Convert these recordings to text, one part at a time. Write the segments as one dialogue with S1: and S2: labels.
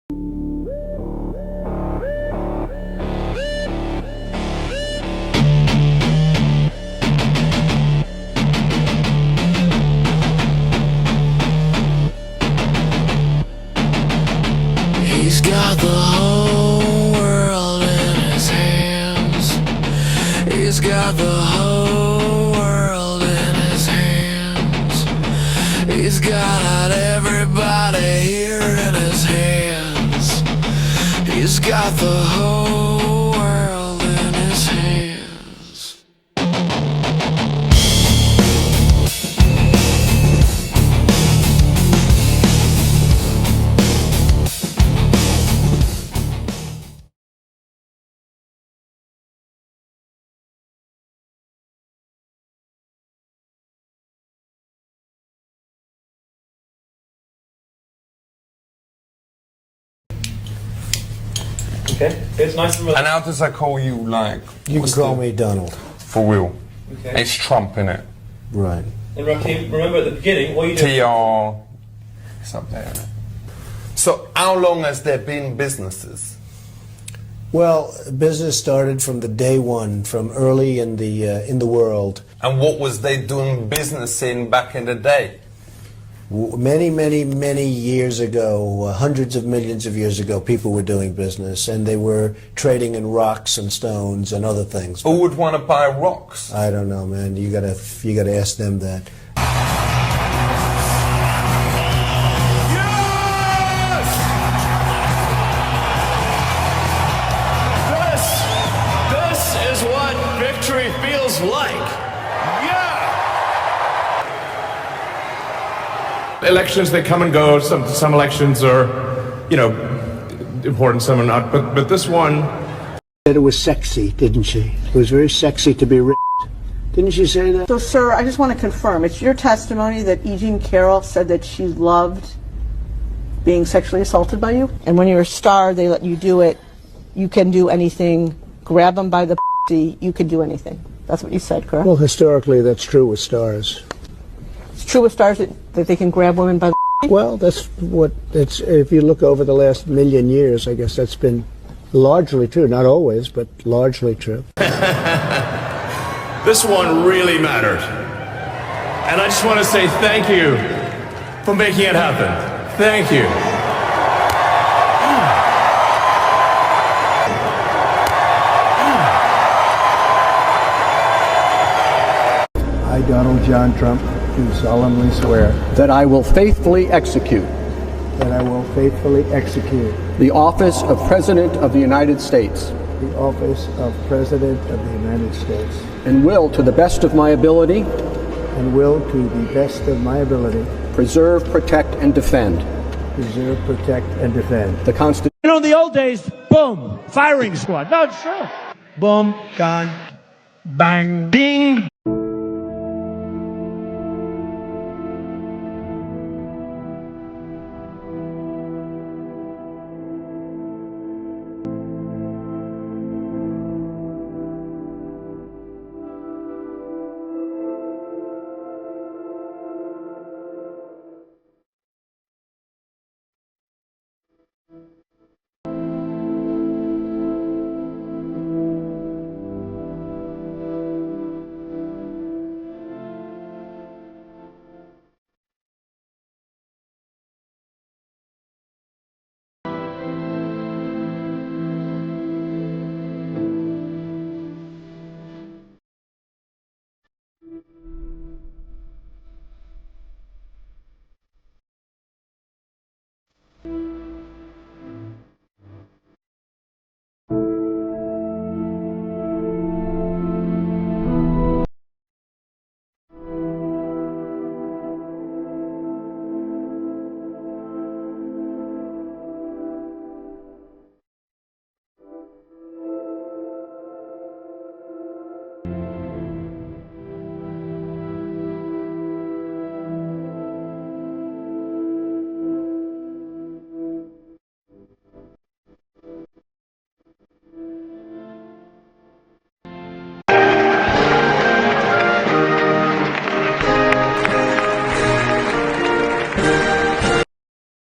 S1: He's got the whole world in his hands. He's got the whole world in his hands. He's got everybody here in his hands. He's got the whole world in his hands.
S2: Okay, it's nice and
S3: And how does I call you, like?
S4: You can call me Donald.
S3: For real.
S2: Okay.
S3: It's Trump, innit?
S4: Right.
S2: And Rakim, remember at the beginning, what you did.
S3: TR. It's up there, innit? So, how long has there been businesses?
S4: Well, business started from the day one, from early in the world.
S3: And what was they doing business in back in the day?
S4: Many, many, many years ago, hundreds of millions of years ago, people were doing business, and they were trading in rocks and stones and other things.
S3: Who would want to buy rocks?
S4: I don't know, man. You gotta ask them that.
S5: This is what victory feels like. Elections, they come and go. Some elections are, you know, important, some are not. But this one.
S4: It was sexy, didn't she? It was very sexy to be rich. Didn't she say that?
S6: So, sir, I just want to confirm, it's your testimony that E. Jean Carroll said that she loved being sexually assaulted by you? And when you're a star, they let you do it. You can do anything. Grab them by the you can do anything. That's what you said, correct?
S4: Well, historically, that's true with stars.
S6: It's true with stars that they can grab women by the
S4: Well, that's what it's. If you look over the last million years, I guess that's been largely true. Not always, but largely true.
S5: This one really mattered. And I just want to say thank you for making it happen. Thank you.
S4: I, Donald John Trump, do solemnly swear
S7: that I will faithfully execute the office of President of the United States
S4: the office of President of the United States
S7: and will, to the best of my ability, preserve, protect, and defend the Constitution.
S8: You know, in the old days, boom, firing squad. No, sure. Boom, gun, bang, ding.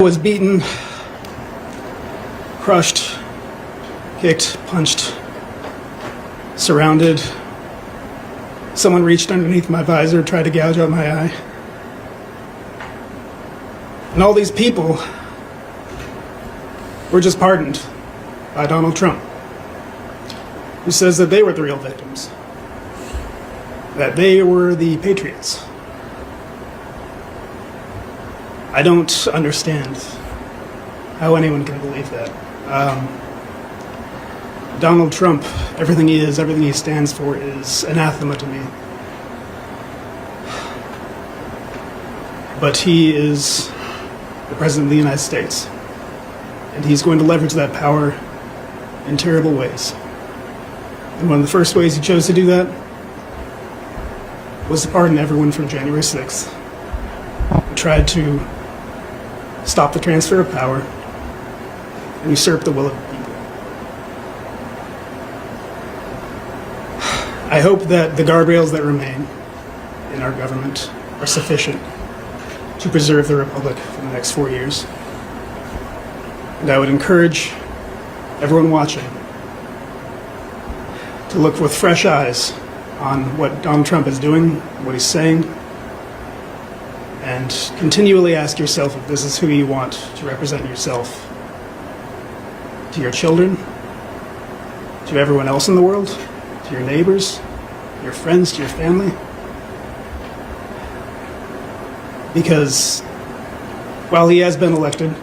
S9: Was beaten crushed, kicked, punched, surrounded. Someone reached underneath my visor, tried to gouge out my eye. And all these people were just pardoned by Donald Trump, who says that they were the real victims, that they were the patriots. I don't understand how anyone can believe that. Donald Trump, everything he is, everything he stands for is anathema to me. But he is the President of the United States, and he's going to leverage that power in terrible ways. And one of the first ways he chose to do that was to pardon everyone from January 6th. He tried to stop the transfer of power and usurp the will of the people. I hope that the guardrails that remain in our government are sufficient to preserve the Republic for the next 4 years. And I would encourage everyone watching to look with fresh eyes on what Donald Trump is doing, what he's saying, and continually ask yourself if this is who you want to represent yourself to your children, to everyone else in the world, to your neighbors, your friends, to your family. Because while he has been elected,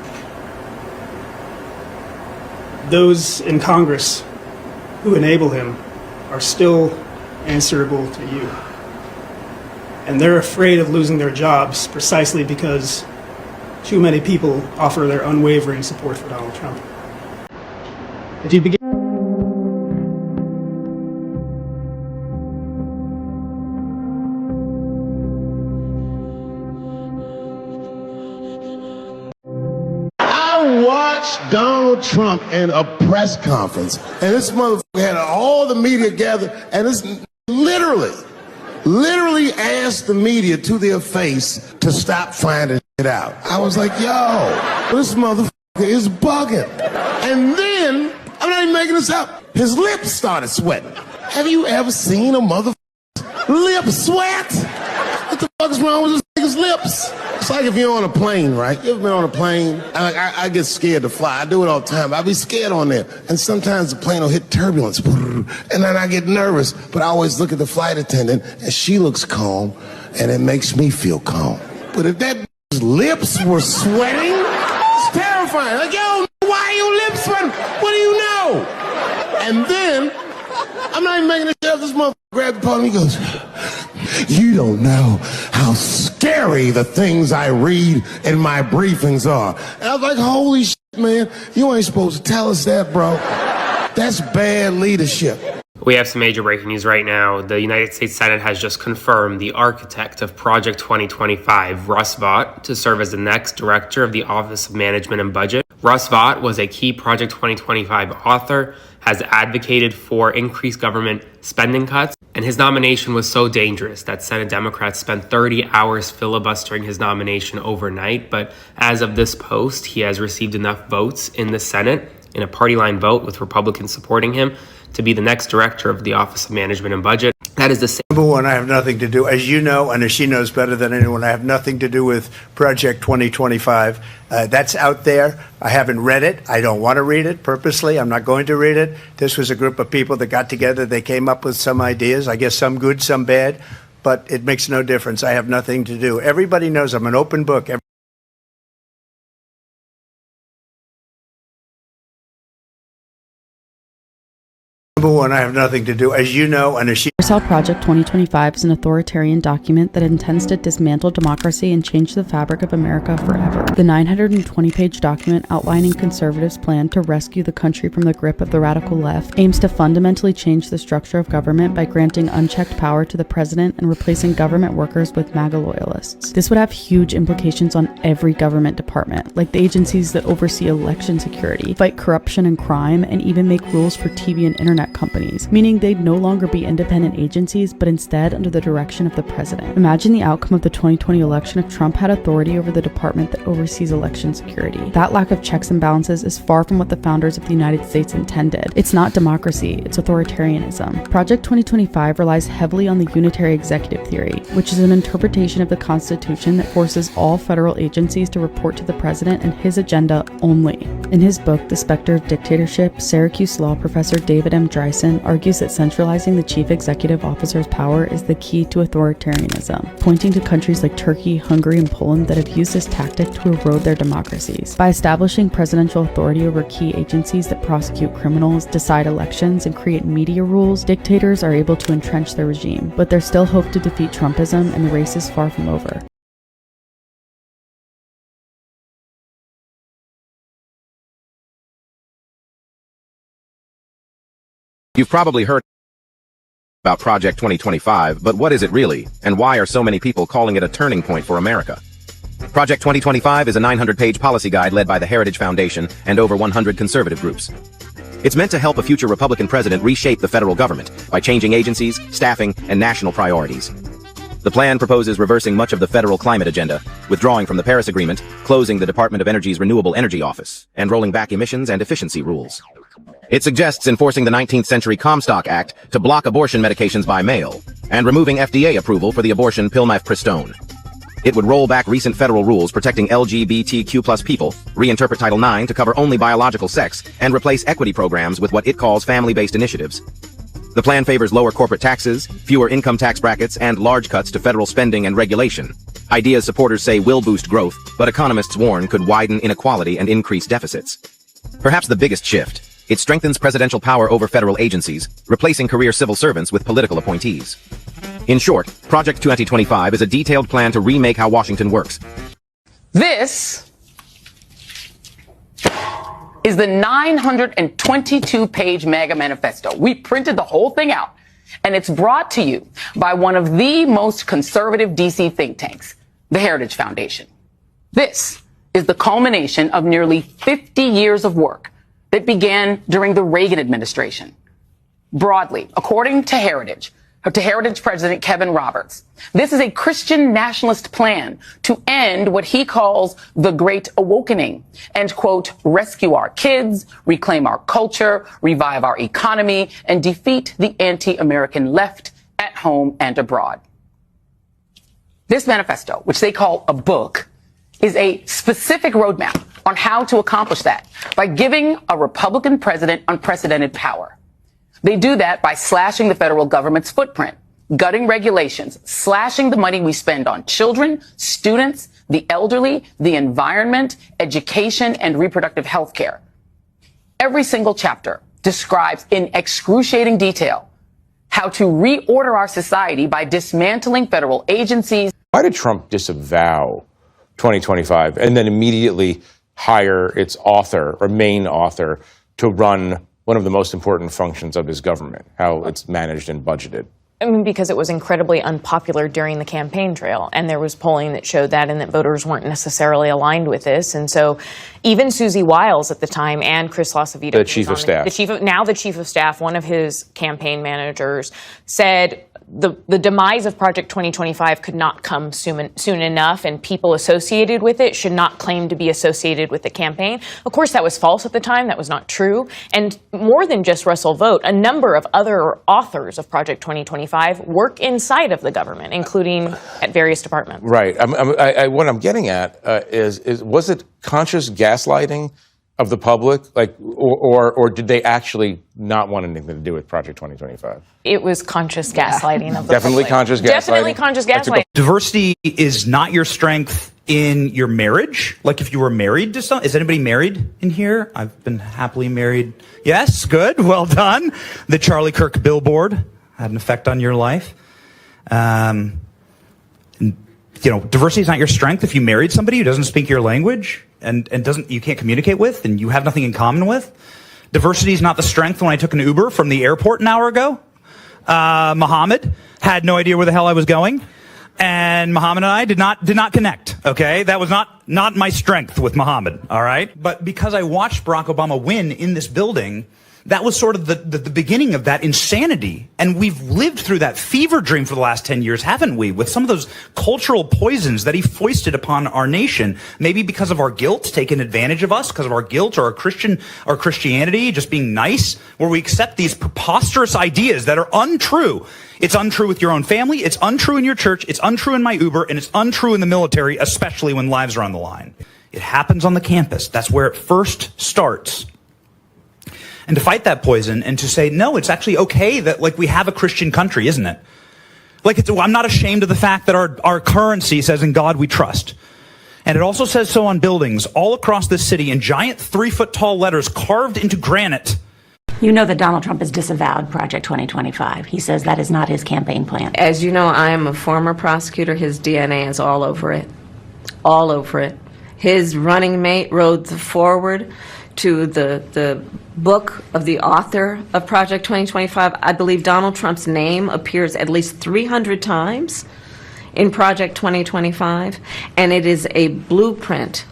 S9: those in Congress who enable him are still answerable to you. And they're afraid of losing their jobs precisely because too many people offer their unwavering support for Donald Trump. If you begin
S10: Donald Trump in a press conference, and this motherfucker had all the media gathered, and this literally asked the media to their face to stop finding shit out. I was like, yo, this motherfucker is bugging. And then, I'm not even making this up, his lips started sweating. Have you ever seen a motherfucker's lip sweat? What the fuck is wrong with this nigga's lips? It's like if you're on a plane, right? You ever been on a plane? I get scared to fly. I do it all the time. I be scared on there. And sometimes the plane will hit turbulence. And then I get nervous. But I always look at the flight attendant, and she looks calm, and it makes me feel calm. But if that lips were sweating, it's terrifying. Like, yo, why are your lips sweating? What do you know? And then, I'm not even making this shit up. This motherfucker grabbed the phone and he goes, you don't know how scary the things I read in my briefings are. And I was like, holy shit, man. You ain't supposed to tell us that, bro. That's bad leadership.
S11: We have some major breaking news right now. The United States Senate has just confirmed the architect of Project 2025, Russ Vought, to serve as the next director of the Office of Management and Budget. Russ Vought was a key Project 2025 author, has advocated for increased government spending cuts, and his nomination was so dangerous that Senate Democrats spent 30 hours filibustering his nomination overnight. But as of this post, he has received enough votes in the Senate, in a party line vote with Republicans supporting him, to be the next director of the Office of Management and Budget. That is the same.
S4: Number one, I have nothing to do, as you know, and as she knows better than anyone, I have nothing to do with Project 2025. That's out there. I haven't read it. I don't want to read it purposely. I'm not going to read it. This was a group of people that got together. They came up with some ideas, I guess some good, some bad, but it makes no difference. I have nothing to do. Everybody knows I'm an open book. Number one, I have nothing to do, as you know, and as she...
S12: Project 2025 is an authoritarian document that intends to dismantle democracy and change the fabric of America forever. The 920-page document outlining conservatives' plan to rescue the country from the grip of the radical left aims to fundamentally change the structure of government by granting unchecked power to the president and replacing government workers with MAGA loyalists. This would have huge implications on every government department, like the agencies that oversee election security, fight corruption and crime, and even make rules for TV and internet tech companies, meaning they'd no longer be independent agencies, but instead under the direction of the president. Imagine the outcome of the 2020 election if Trump had authority over the department that oversees election security. That lack of checks and balances is far from what the founders of the United States intended. It's not democracy, it's authoritarianism. Project 2025 relies heavily on the unitary executive theory, which is an interpretation of the Constitution that forces all federal agencies to report to the president and his agenda only. In his book, The Specter of Dictatorship, Syracuse law professor David M. Dreisen argues that centralizing the chief executive officer's power is the key to authoritarianism, pointing to countries like Turkey, Hungary, and Poland that have used this tactic to erode their democracies. By establishing presidential authority over key agencies that prosecute criminals, decide elections, and create media rules, dictators are able to entrench their regime. But there's still hope to defeat Trumpism, and the race is far from over.
S13: You've probably heard about Project 2025, but what is it really, and why are so many people calling it a turning point for America? Project 2025 is a 900-page policy guide led by the Heritage Foundation and over 100 conservative groups. It's meant to help a future Republican president reshape the federal government by changing agencies, staffing, and national priorities. The plan proposes reversing much of the federal climate agenda, withdrawing from the Paris Agreement, closing the Department of Energy's Renewable Energy Office, and rolling back emissions and efficiency rules. It suggests enforcing the 19th Century Comstock Act to block abortion medications by mail, and removing FDA approval for the abortion pill mifepristone. It would roll back recent federal rules protecting LGBTQ+ people, reinterpret Title IX to cover only biological sex, and replace equity programs with what it calls family-based initiatives. The plan favors lower corporate taxes, fewer income tax brackets, and large cuts to federal spending and regulation. Ideas supporters say will boost growth, but economists warn could widen inequality and increase deficits. Perhaps the biggest shift, it strengthens presidential power over federal agencies, replacing career civil servants with political appointees. In short, Project 2025 is a detailed plan to remake how Washington works.
S14: This is the 922-page MAGA manifesto. We printed the whole thing out, and it's brought to you by one of the most conservative D.C. think tanks, the Heritage Foundation. This is the culmination of nearly 50 years of work that began during the Reagan administration. Broadly, according to Heritage President Kevin Roberts, this is a Christian nationalist plan to end what he calls the Great Awakening and, quote, rescue our kids, reclaim our culture, revive our economy, and defeat the anti-American left at home and abroad. This manifesto, which they call a book, is a specific roadmap on how to accomplish that by giving a Republican president unprecedented power. They do that by slashing the federal government's footprint, gutting regulations, slashing the money we spend on children, students, the elderly, the environment, education, and reproductive health care. Every single chapter describes in excruciating detail how to reorder our society by dismantling federal agencies.
S15: Why did Trump disavow 2025 and then immediately hire its author or main author to run one of the most important functions of his government, how it's managed and budgeted?
S16: I mean, because it was incredibly unpopular during the campaign trail, and there was polling that showed that, and that voters weren't necessarily aligned with this. And so even Susie Wiles at the time and Chris LaCivita,
S15: the chief of staff,
S16: the chief of staff, one of his campaign managers, said the demise of Project 2025 could not come soon enough, and people associated with it should not claim to be associated with the campaign. Of course, that was false at the time. That was not true. And more than just Russell Vought, a number of other authors of Project 2025 work inside of the government, including at various departments.
S15: Right. What I'm getting at is was it conscious gaslighting of the public, or did they actually not want anything to do with Project 2025?
S16: It was conscious gaslighting of the
S15: Definitely
S16: public.
S15: conscious gaslighting.
S16: Definitely conscious gaslighting.
S17: Diversity is not your strength in your marriage. Like if you were married to someone. Is anybody married in here? I've been happily married. Yes, good, well done. The Charlie Kirk billboard had an effect on your life. Diversity is not your strength if you married somebody who doesn't speak your language and you can't communicate with, and you have nothing in common with. Diversity is not the strength when I took an Uber from the airport an hour ago. Muhammad had no idea where the hell I was going, and Muhammad and I did not connect. Okay, that was not my strength with Muhammad. All right, but because I watched Barack Obama win in this building, That was sort of the beginning of that insanity. And we've lived through that fever dream for the last 10 years, haven't we? With some of those cultural poisons that he foisted upon our nation, maybe because of our guilt, taking advantage of us, because of our guilt or our Christianity, just being nice, where we accept these preposterous ideas that are untrue. It's untrue with your own family, it's untrue in your church, it's untrue in my Uber, and it's untrue in the military, especially when lives are on the line. It happens on the campus. That's where it first starts. And to fight that poison and to say, no, it's actually okay that, like, we have a Christian country, isn't it? Like, I'm not ashamed of the fact that our currency says, in God we trust. And it also says so on buildings all across this city in giant 3-foot-tall letters carved into granite.
S18: You know that Donald Trump has disavowed Project 2025. He says that is not his campaign plan.
S19: As you know, I am a former prosecutor. His DNA is all over it. All over it. His running mate wrote the foreword to the book of the author of Project 2025. I believe Donald Trump's name appears at least 300 times in Project 2025, and it is a blueprint,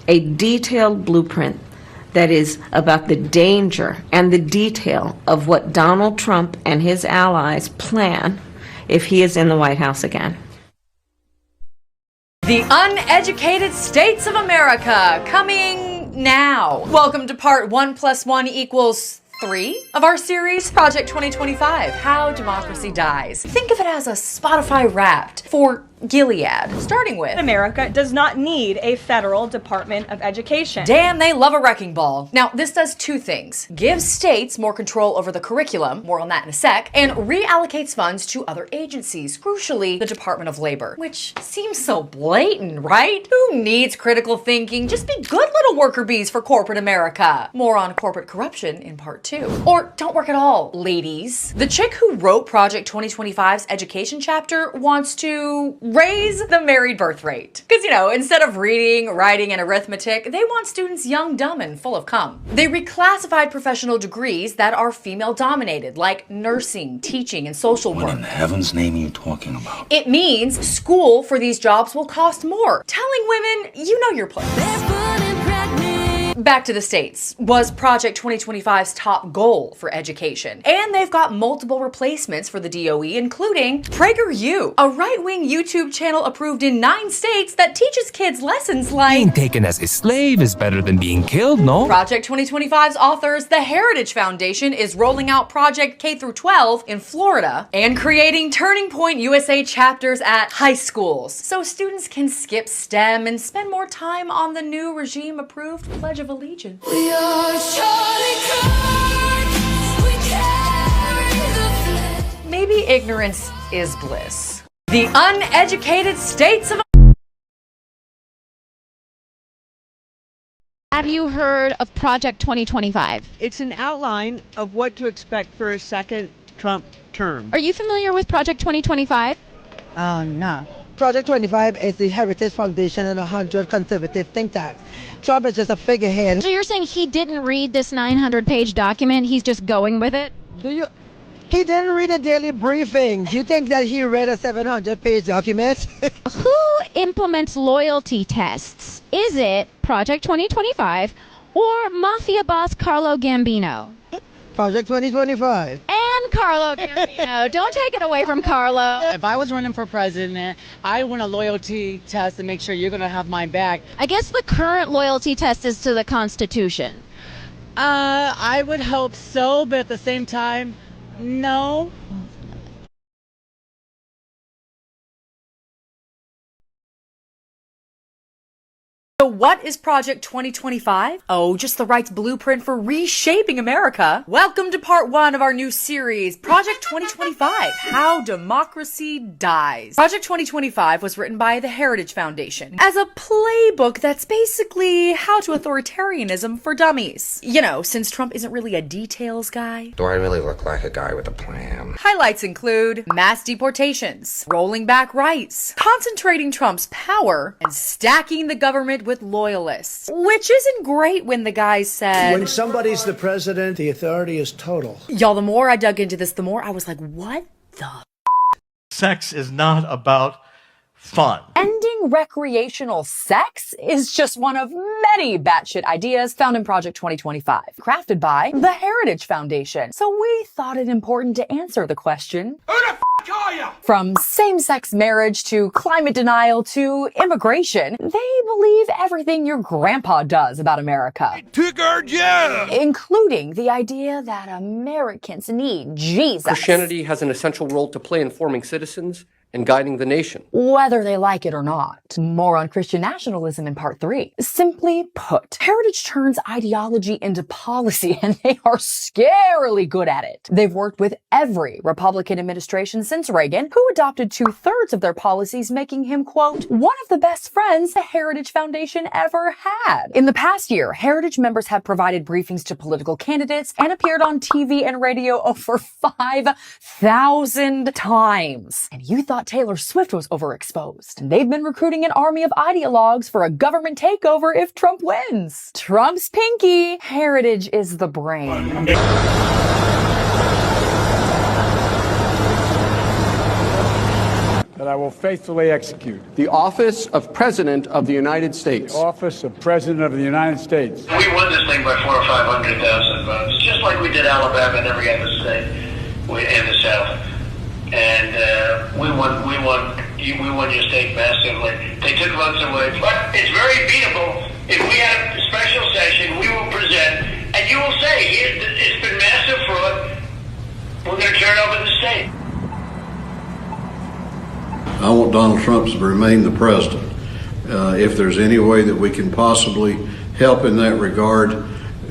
S19: a detailed blueprint that is about the danger and the detail of what Donald Trump and his allies plan if he is in the White House again.
S20: The Uneducated States of America, coming now. Welcome to part 1 + 1 = 3 of our series, Project 2025, How Democracy Dies. Think of it as a Spotify Wrapped for Gilead, starting with
S21: America does not need a federal Department of Education.
S20: Damn, they love a wrecking ball. Now, this does two things. Gives states more control over the curriculum, more on that in a sec, and reallocates funds to other agencies, crucially the Department of Labor, which seems so blatant, right? Who needs critical thinking? Just be good little worker bees for corporate America. More on corporate corruption in part 2. Or don't work at all, ladies. The chick who wrote Project 2025's education chapter wants to raise the married birth rate. Because, you know, instead of reading, writing, and arithmetic, they want students young, dumb, and full of cum. They reclassified professional degrees that are female-dominated, like nursing, teaching, and social work.
S22: What in heaven's name are you talking about?
S20: It means school for these jobs will cost more, telling women, you know your place. Back to the states was Project 2025's top goal for education. And they've got multiple replacements for the DOE, including PragerU, a right-wing YouTube channel approved in 9 states that teaches kids lessons like
S23: being taken as a slave is better than being killed, no?
S20: Project 2025's authors, the Heritage Foundation, is rolling out Project K-12 in Florida and creating Turning Point USA chapters at high schools so students can skip STEM and spend more time on the new regime-approved Pledge of Allegiance.
S1: We are Charlie Kirk. We carry the flag.
S20: Maybe ignorance is bliss. The Uneducated States of
S24: Have you heard of Project 2025?
S25: It's an outline of what to expect for a second Trump term.
S24: Are you familiar with Project 2025?
S25: No. Project 25 is the Heritage Foundation and 100 conservative think tanks. Trump is just a figurehead.
S24: So you're saying he didn't read this 900-page document, he's just going with it?
S25: He didn't read a daily briefing. Do you think that he read a 700-page document?
S24: Who implements loyalty tests? Is it Project 2025 or Mafia boss Carlo Gambino?
S25: Project 2025.
S24: And Carlo Gambino. Don't take it away from Carlo.
S26: If I was running for president, I want a loyalty test to make sure you're going to have my back.
S24: I guess the current loyalty test is to the Constitution.
S26: I would hope so, but at the same time, no.
S20: So what is Project 2025? Oh, just the right's blueprint for reshaping America. Welcome to part 1 of our new series, Project 2025, How Democracy Dies. Project 2025 was written by the Heritage Foundation as a playbook that's basically how to authoritarianism for dummies. You know, since Trump isn't really a details guy.
S22: Do I really look like a guy with a plan?
S20: Highlights include mass deportations, rolling back rights, concentrating Trump's power, and stacking the government with loyalists. Which isn't great when the guy said,
S4: when somebody's the president, the authority is total.
S20: Y'all, the more I dug into this, the more I was like, what the?
S27: Sex is not about fun.
S20: Ending Having recreational sex is just one of many batshit ideas found in Project 2025, crafted by the Heritage Foundation. So we thought it important to answer the question, who the f*** are you? From same-sex marriage to climate denial to immigration, they believe everything your grandpa does about America.
S2: Took our job!
S20: Including the idea that Americans need Jesus.
S3: Christianity has an essential role to play in forming citizens and guiding the nation.
S20: Whether they like it or not. More on Christian nationalism in part 3. Simply put, Heritage turns ideology into policy, and they are scarily good at it. They've worked with every Republican administration since Reagan, who adopted 2/3 of their policies, making him, quote, one of the best friends the Heritage Foundation ever had. In the past year, Heritage members have provided briefings to political candidates and appeared on TV and radio over 5,000 times. And you thought Taylor Swift was overexposed. They've been recruiting an army of ideologues for a government takeover if Trump wins. Trump's pinky, Heritage is the brain.
S5: That I will faithfully execute
S3: The office of President of the United States.
S5: the office of President of the United States.
S6: We won this thing by 400,000 or 500,000 votes, just like we did Alabama and every other state in the South. And we won your state massively. They took votes away, but it's very beatable. If we have a special session, we will present, and you will say, it's been massive fraud. We're going to turn over the state.
S7: I want Donald Trump to remain the president. If there's any way that we can possibly help in that regard,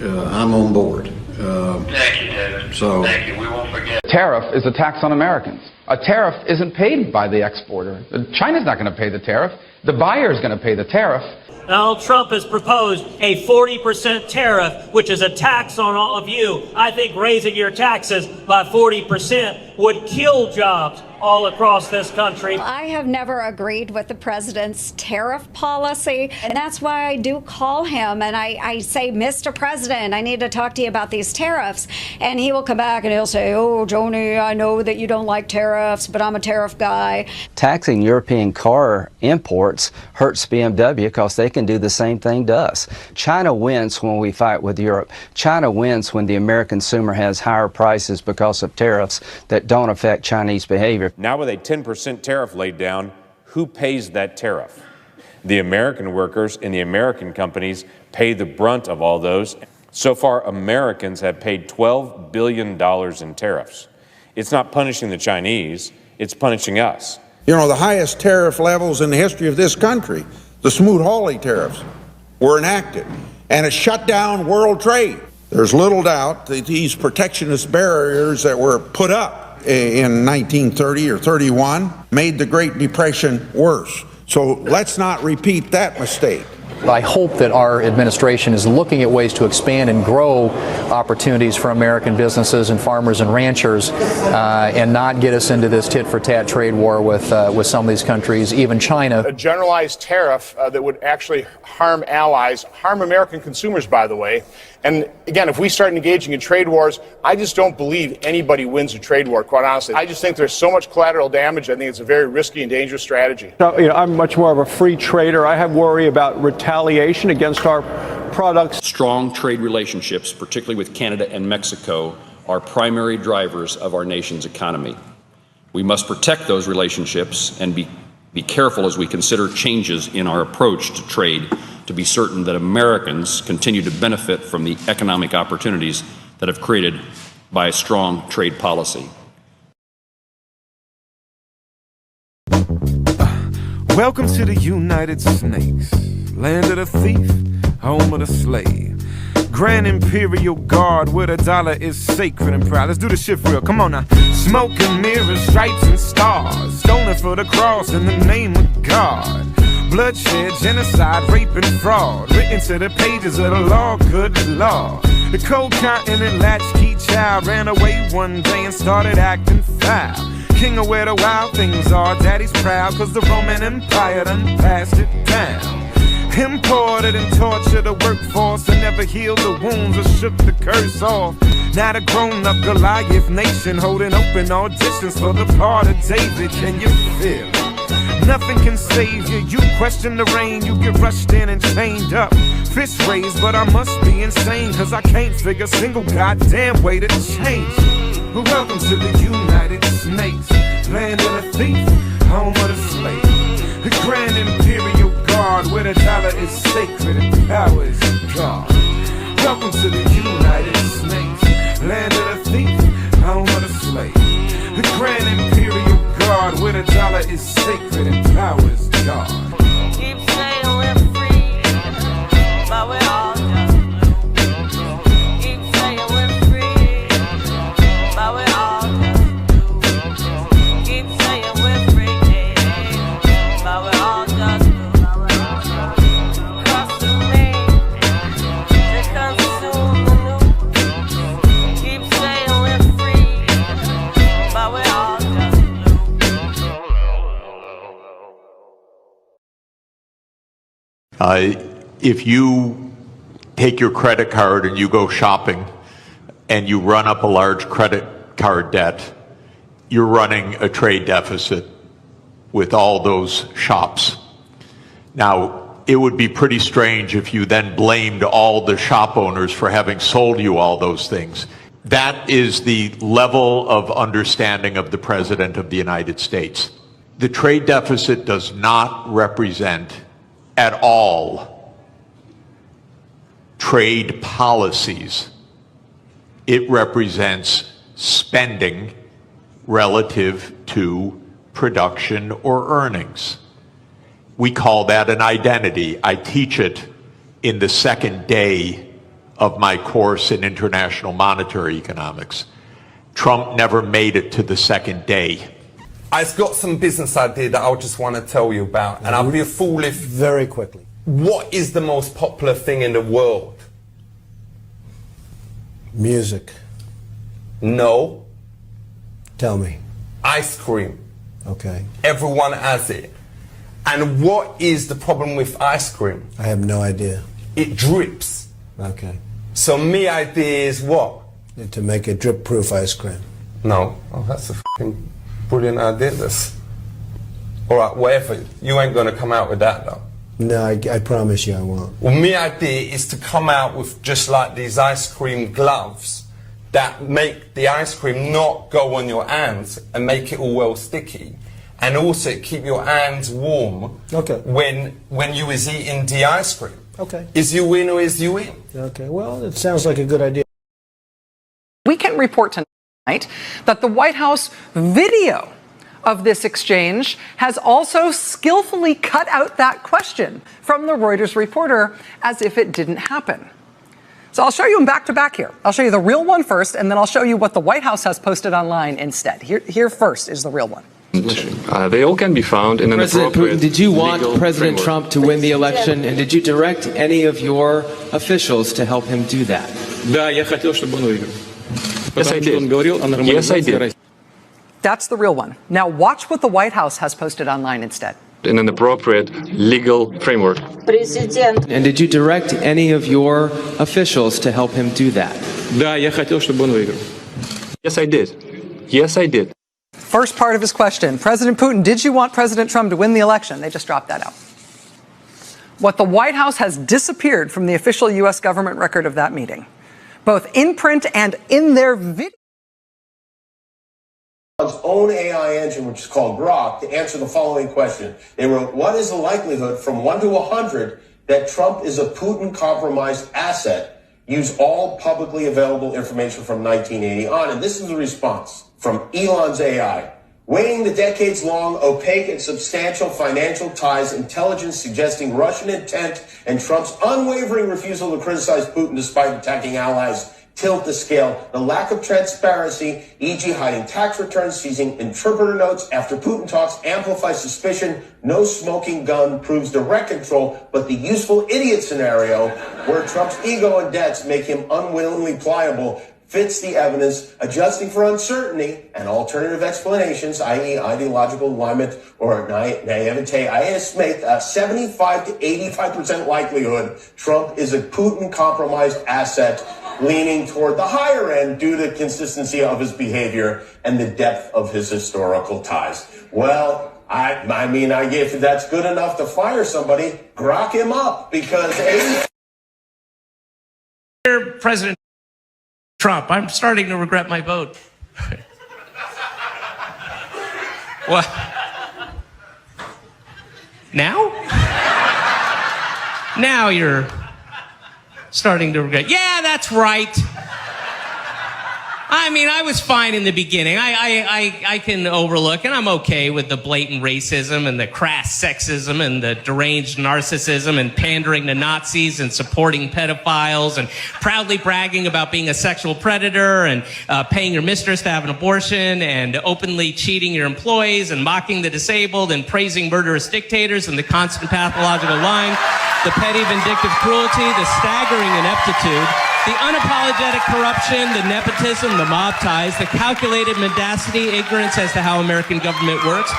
S7: I'm on board.
S6: Thank you, David. Thank you. We won't forget.
S8: Tariff is a tax on Americans. A tariff isn't paid by the exporter. China's not going to pay the tariff. The buyer is going to pay the tariff.
S27: Donald Trump has proposed a 40% tariff, which is a tax on all of you. I think raising your taxes by 40% would kill jobs all across this country.
S28: I have never agreed with the president's tariff policy, and that's why I do call him and I say, Mr. President, I need to talk to you about these tariffs. And he will come back and he'll say, oh, Joni, I know that you don't like tariffs, but I'm a tariff guy.
S29: Taxing European car imports hurts BMW because they can do the same thing to us. China wins when we fight with Europe. China wins when the American consumer has higher prices because of tariffs that don't affect Chinese behavior.
S15: Now with a 10% tariff laid down, who pays that tariff? The American workers and the American companies pay the brunt of all those. So far, Americans have paid $12 billion in tariffs. It's not punishing the Chinese, it's punishing us.
S30: You know, the highest tariff levels in the history of this country, the Smoot-Hawley tariffs, were enacted, and it shut down world trade. There's little doubt that these protectionist barriers that were put up in 1930 or 31 made the Great Depression worse. So let's not repeat that mistake.
S31: I hope that our administration is looking at ways to expand and grow opportunities for American businesses and farmers and ranchers and not get us into this tit-for-tat trade war with some of these countries, even China.
S32: A generalized tariff that would actually harm allies, harm American consumers, by the way. And again, if we start engaging in trade wars, I just don't believe anybody wins a trade war, quite honestly. I just think there's so much collateral damage. I think it's a very risky and dangerous strategy.
S5: I'm much more of a free trader. I have worry about retaliation against our products.
S33: Strong trade relationships, particularly with Canada and Mexico, are primary drivers of our nation's economy. We must protect those relationships and be careful as we consider changes in our approach to trade to be certain that Americans continue to benefit from the economic opportunities that have created by a strong trade policy.
S2: Welcome to the United Snakes, land of the thief, home of the slave. Grand Imperial Guard, where the dollar is sacred and proud. Let's do this shit for real, come on now. Smoke and mirrors, stripes and stars, stolen for the cross in the name of God. Bloodshed, genocide, rape and fraud, written to the pages of the law, good law. The cold continent latchkey child ran away one day and started acting foul. King of where the wild things are, daddy's proud, cause the Roman Empire done passed it down. Imported and tortured the workforce and never healed the wounds or shook the curse off. Now the grown-up Goliath nation holding open auditions for the part of David. Can you feel it? nothing can save you. You question the rain, you get rushed in and chained up. Fist raised, but I must be insane, cause I can't figure a single goddamn way to change. But welcome to the United Snakes, land of the thief, home of the slave. The Grand Imperial Guard, where the dollar is sacred and power is God. Welcome to the United Snakes, land of the thief, home of the slave. The Grand Imperial Guard, where the dollar is sacred and power is God.
S1: Keep saying we're free, but we're all just blue. Keep saying we're free, but we're all just blue. Keep saying we're free, but we're all just blue. Cross the lane, they consume the news. Keep saying we're free, but we're all just
S9: if you take your credit card and you go shopping and you run up a large credit card debt, you're running a trade deficit with all those shops. Now, it would be pretty strange if you then blamed all the shop owners for having sold you all those things. That is the level of understanding of the President of the United States. The trade deficit does not represent at all trade policies. It represents spending relative to production or earnings. We call that an identity. I teach it in the second day of my course in international monetary economics. Trump never made it to the second day.
S10: I've got some business idea that I just want to tell you about, and I'll be a fool if...
S11: Very quickly.
S10: What is the most popular thing in the world?
S11: Music.
S10: No.
S11: Tell me.
S10: Ice cream.
S11: Okay.
S10: Everyone has it. And what is the problem with ice cream?
S11: I have no idea.
S10: It drips.
S11: Okay.
S10: So my idea is what?
S11: To make a drip-proof ice cream.
S10: No. Oh, that's a fucking brilliant idea, this. All right, whatever. You ain't going to come out with that, though.
S11: No, I promise you I won't.
S10: Well, my idea is to come out with just like these ice cream gloves that make the ice cream not go on your hands and make it all well sticky. And also keep your hands warm when you is eating the ice cream.
S11: Okay.
S10: Is you in or is you in?
S11: Okay, well, it sounds like a good idea.
S12: We can report tonight that the White House video of this exchange has also skillfully cut out that question from the Reuters reporter as if it didn't happen. So I'll show you them back to back here. I'll show you the real one first, and then I'll show you what the White House has posted online instead. Here first is the real one.
S13: They all can be found in an
S14: President
S13: appropriate
S14: Putin, did you want
S13: legal
S14: President
S13: framework.
S14: Trump to win the election, and did you direct any of your officials to help him do that?
S13: Yes, I did. Yes, I did.
S12: That's the real one. Now watch what the White House has posted online instead.
S13: In an appropriate legal framework.
S14: And did you direct any of your officials to help him do that?
S13: Yes, I did. Yes, I did.
S12: First part of his question, President Putin, did you want President Trump to win the election? They just dropped that out. What the White House has disappeared from the official U.S. government record of that meeting, both in print and in their video.
S16: Own AI engine, which is called Grok, to answer the following question. They wrote, what is the likelihood from 1 to 100 that Trump is a Putin-compromised asset? Use all publicly available information from 1980 on. And this is the response from Elon's AI. Weighing the decades-long, opaque, and substantial financial ties, intelligence suggesting Russian intent, and Trump's unwavering refusal to criticize Putin despite attacking allies, tilt the scale. The lack of transparency, e.g. hiding tax returns, seizing interpreter notes after Putin talks, amplify suspicion. No smoking gun proves direct control, but the useful idiot scenario where Trump's ego and debts make him unwillingly pliable fits the evidence, adjusting for uncertainty and alternative explanations, i.e. ideological alignment or naivete. I estimate a 75 to 85% likelihood Trump is a Putin-compromised asset, leaning toward the higher end due to consistency of his behavior and the depth of his historical ties. Well, I mean, if that's good enough to fire somebody, grok him up, because
S3: Dear President Trump, I'm starting to regret my vote. What? Now? Now you're starting to regret. Yeah, that's right. I mean, I was fine in the beginning. I can overlook, and I'm okay with the blatant racism and the crass sexism and the deranged narcissism and pandering to Nazis and supporting pedophiles and proudly bragging about being a sexual predator and paying your mistress to have an abortion and openly cheating your employees and mocking the disabled and praising murderous dictators and the constant pathological lying, the petty vindictive cruelty, the staggering ineptitude, the unapologetic corruption, the nepotism, the mob ties, the calculated mendacity, ignorance as to how American government works,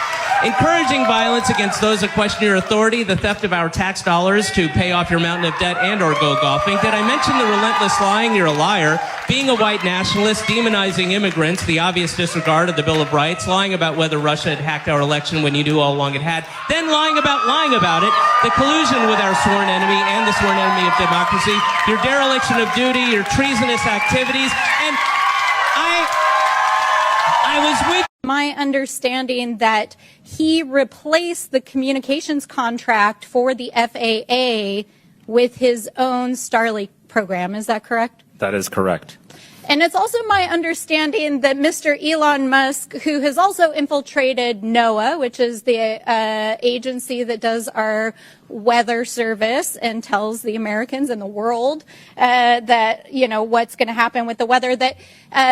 S3: encouraging violence against those that question your authority, the theft of our tax dollars to pay off your mountain of debt and or go golfing. Did I mention the relentless lying? You're a liar. Being a white nationalist, demonizing immigrants, the obvious disregard of the Bill of Rights, lying about whether Russia had hacked our election when you knew all along it had, then lying about it, the collusion with our sworn enemy and the sworn enemy of democracy, your dereliction of duty, your treasonous activities, and I was with
S4: my understanding that he replaced the communications contract for the FAA with his own Starlink program. Is that correct?
S7: That is correct.
S4: And it's also my understanding that Mr. Elon Musk, who has also infiltrated NOAA, which is the agency that does our weather service and tells the Americans and the world that, you know, what's going to happen with the weather, that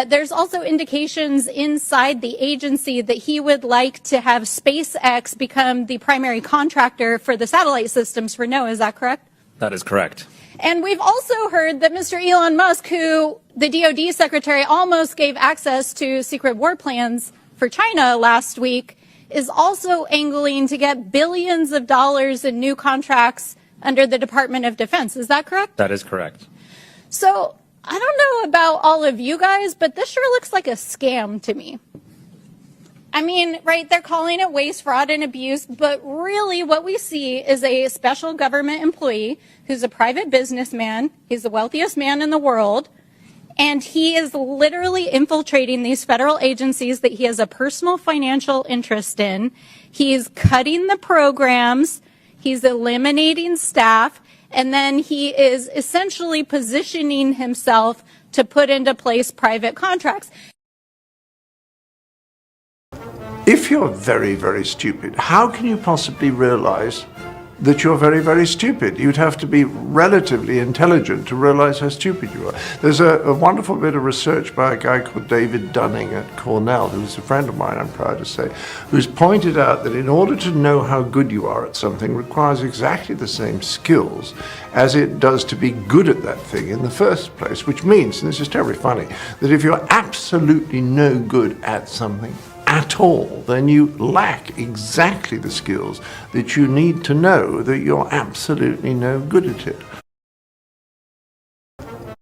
S4: there's also indications inside the agency that he would like to have SpaceX become the primary contractor for the satellite systems for NOAA. Is that correct?
S7: That is correct.
S4: And we've also heard that Mr. Elon Musk, who the DOD secretary almost gave access to secret war plans for China last week, is also angling to get billions of dollars in new contracts under the Department of Defense. Is that correct?
S7: That is correct.
S4: So I don't know about all of you guys, but this sure looks like a scam to me. I mean, right, they're calling it waste, fraud, and abuse, but really what we see is a special government employee who's a private businessman. He's the wealthiest man in the world, and he is literally infiltrating these federal agencies that he has a personal financial interest in. He's cutting the programs, he's eliminating staff, and then he is essentially positioning himself to put into place private contracts.
S17: If you're very, very stupid, how can you possibly realize that you're very, very stupid? You'd have to be relatively intelligent to realize how stupid you are. There's a wonderful bit of research by a guy called David Dunning at Cornell, who's a friend of mine, I'm proud to say, who's pointed out that in order to know how good you are at something requires exactly the same skills as it does to be good at that thing in the first place, which means, and this is terribly funny, that if you're absolutely no good at something at all, then you lack exactly the skills that you need to know that you're absolutely no good at it.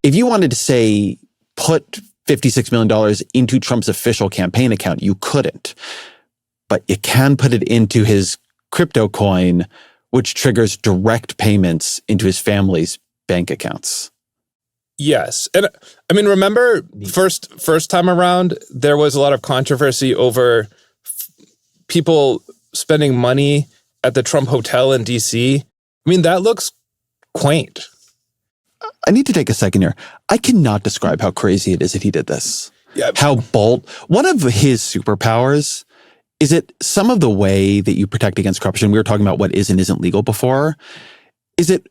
S18: If you wanted to say, put $56 million into Trump's official campaign account, you couldn't. But you can put it into his crypto coin, which triggers direct payments into his family's bank accounts.
S19: Yes. And I mean, remember first time around, there was a lot of controversy over people spending money at the Trump Hotel in DC. I mean, that looks quaint.
S18: I need to take a second here. I cannot describe how crazy it is that he did this.
S19: Yeah.
S18: How bold. One of his superpowers is it some of the way that you protect against corruption. We were talking about what is and isn't legal before. Is it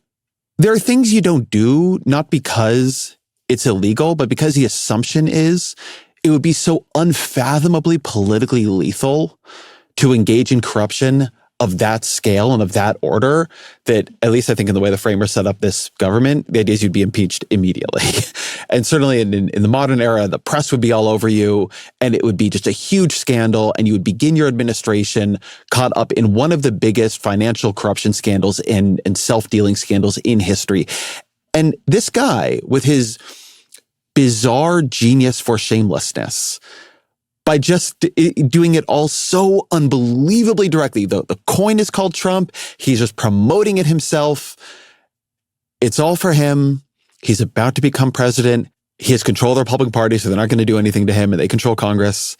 S18: there are things you don't do, not because it's illegal, but because the assumption is it would be so unfathomably politically lethal to engage in corruption of that scale and of that order that, at least I think in the way the framers set up this government, the idea is you'd be impeached immediately. And certainly in the modern era, the press would be all over you and it would be just a huge scandal and you would begin your administration caught up in one of the biggest financial corruption scandals and self-dealing scandals in history. And this guy with his bizarre genius for shamelessness by just doing it all so unbelievably directly. The coin is called Trump. He's just promoting it himself. It's all for him. He's about to become president. He has control of the Republican Party, so they're not going to do anything to him, and they control Congress.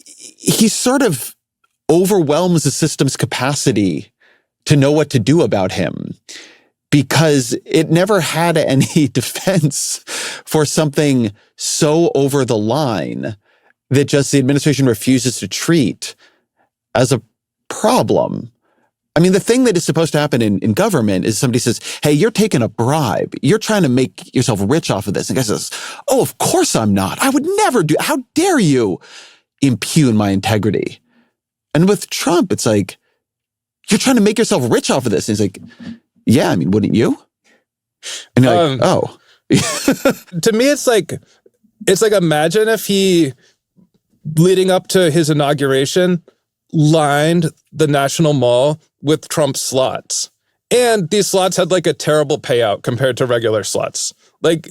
S18: He sort of overwhelms the system's capacity to know what to do about him, because it never had any defense for something so over the line that just the administration refuses to treat as a problem. I mean, the thing that is supposed to happen in government is somebody says, hey, you're taking a bribe. You're trying to make yourself rich off of this. And the guy says, oh, of course I'm not. I would never do. How dare you impugn my integrity? And with Trump, it's like, you're trying to make yourself rich off of this. And he's like, yeah, I mean, wouldn't you? And you're like, oh.
S19: To me, it's like imagine if he, leading up to his inauguration, lined the National Mall with Trump slots. And these slots had like a terrible payout compared to regular slots. Like,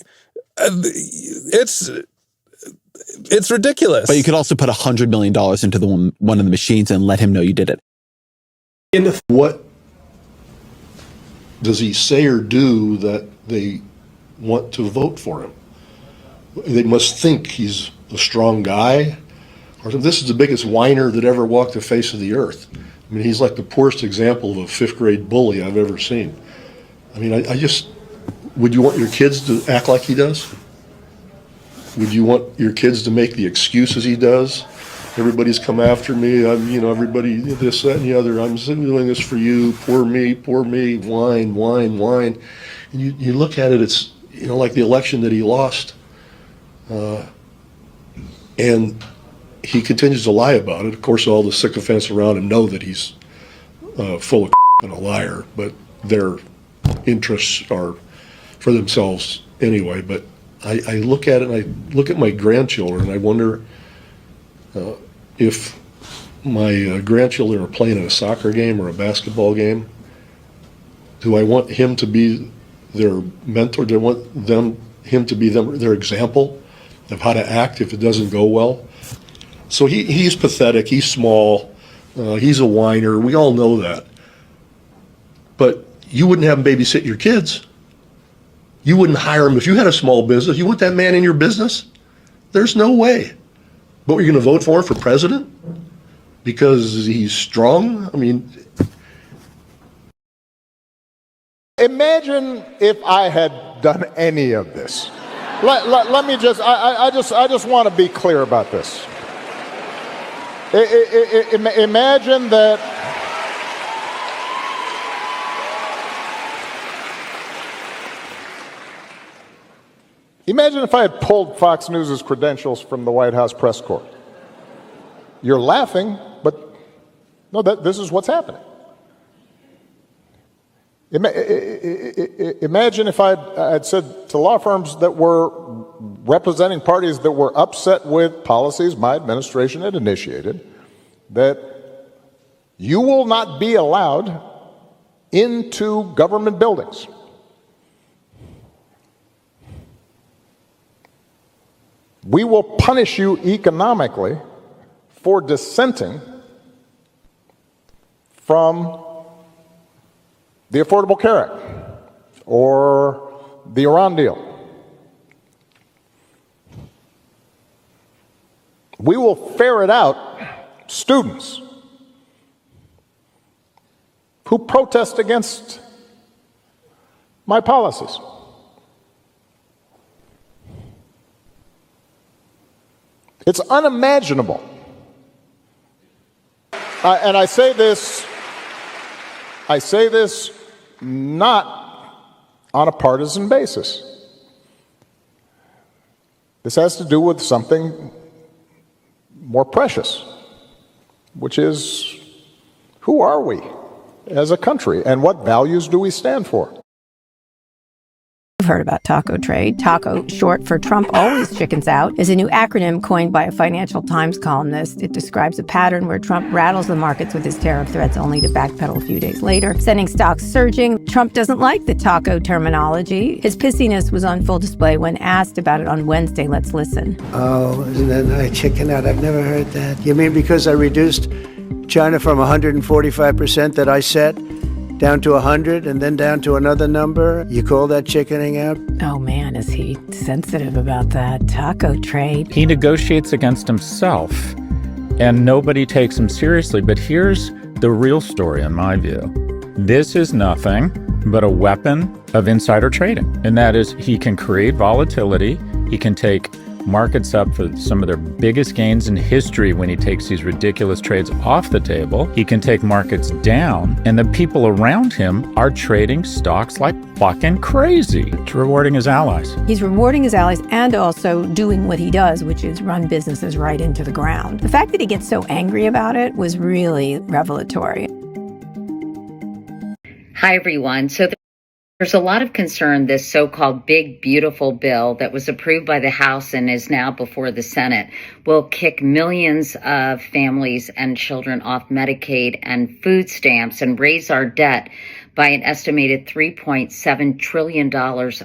S19: it's ridiculous.
S18: But you could also put $100 million into one of the machines and let him know you did it.
S6: What does he say or do that they want to vote for him? They must think he's a strong guy. Or this is the biggest whiner that ever walked the face of the earth. I mean, he's like the poorest example of a fifth grade bully I've ever seen. I mean, I just, would you want your kids to act like he does? Would you want your kids to make the excuses he does? Everybody's come after me, everybody, this, that, and the other. I'm doing this for you, poor me, whine, whine, whine. And you look at it, it's, like the election that he lost. And he continues to lie about it. Of course, all the sycophants around him know that he's full of and a liar, but their interests are for themselves anyway. But I look at it, and I look at my grandchildren, and I wonder if my grandchildren are playing in a soccer game or a basketball game, do I want him to be their mentor? Do I want him to be their example of how to act if it doesn't go well? So he's pathetic, he's small, he's a whiner, we all know that. But you wouldn't have him babysit your kids. You wouldn't hire him if you had a small business. You want that man in your business? There's no way. But you're going to vote for him for president? Because he's strong? I mean...
S7: Imagine if I had done any of this. Let me just, I just want to be clear about this. Imagine that imagine if I had pulled Fox News' credentials from the White House press corps. You're laughing, but no, this is what's happening. Imagine if I'd said to law firms that were representing parties that were upset with policies my administration had initiated, that you will not be allowed into government buildings. We will punish you economically for dissenting from the Affordable Care Act or the Iran deal. We will ferret out students who protest against my policies. It's unimaginable. And I say this not on a partisan basis. This has to do with something more precious, which is, who are we as a country and what values do we stand for?
S8: You've heard about taco trade. Taco, short for Trump always chickens out, is a new acronym coined by a Financial Times columnist. It describes a pattern where Trump rattles the markets with his tariff threats only to backpedal a few days later, sending stocks surging. Trump doesn't like the taco terminology. His pissiness was on full display when asked about it on Wednesday. Let's listen.
S11: Oh, isn't that nice? Chicken out. I've never heard that. You mean because I reduced China from 145% that I set down to 100 and then down to another number? You call that chickening out?
S8: Oh man, is he sensitive about that taco trade?
S15: He negotiates against himself, and nobody takes him seriously. But here's the real story, in my view. This is nothing but a weapon of insider trading, and that is he can create volatility. He can take markets up for some of their biggest gains in history when he takes these ridiculous trades off the table. He can take markets down, and the people around him are trading stocks like fucking crazy. It's rewarding his allies.
S8: He's rewarding his allies and also doing what he does, which is run businesses right into the ground. The fact that he gets so angry about it was really revelatory.
S20: Hi, everyone. So there's a lot of concern this so-called big, beautiful bill that was approved by the House and is now before the Senate will kick millions of families and children off Medicaid and food stamps and raise our debt by an estimated $3.7 trillion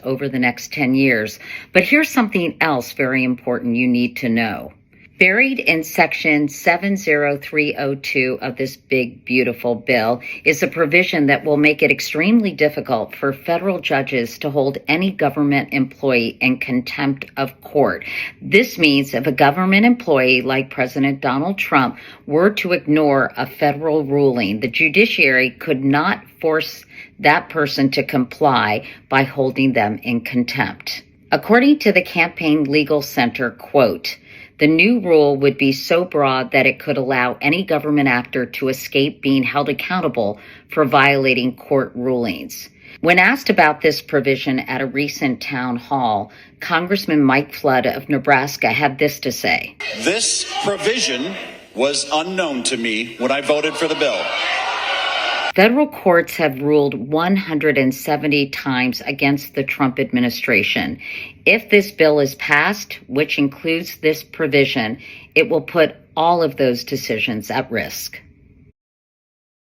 S20: over the next 10 years. But here's something else very important you need to know. Buried in Section 70302 of this big, beautiful bill is a provision that will make it extremely difficult for federal judges to hold any government employee in contempt of court. This means if a government employee like President Donald Trump were to ignore a federal ruling, the judiciary could not force that person to comply by holding them in contempt. According to the Campaign Legal Center, quote, the new rule would be so broad that it could allow any government actor to escape being held accountable for violating court rulings. When asked about this provision at a recent town hall, Congressman Mike Flood of Nebraska had this to say.
S21: This provision was unknown to me when I voted for the bill.
S20: Federal courts have ruled 170 times against the Trump administration. If this bill is passed, which includes this provision, it will put all of those decisions at risk.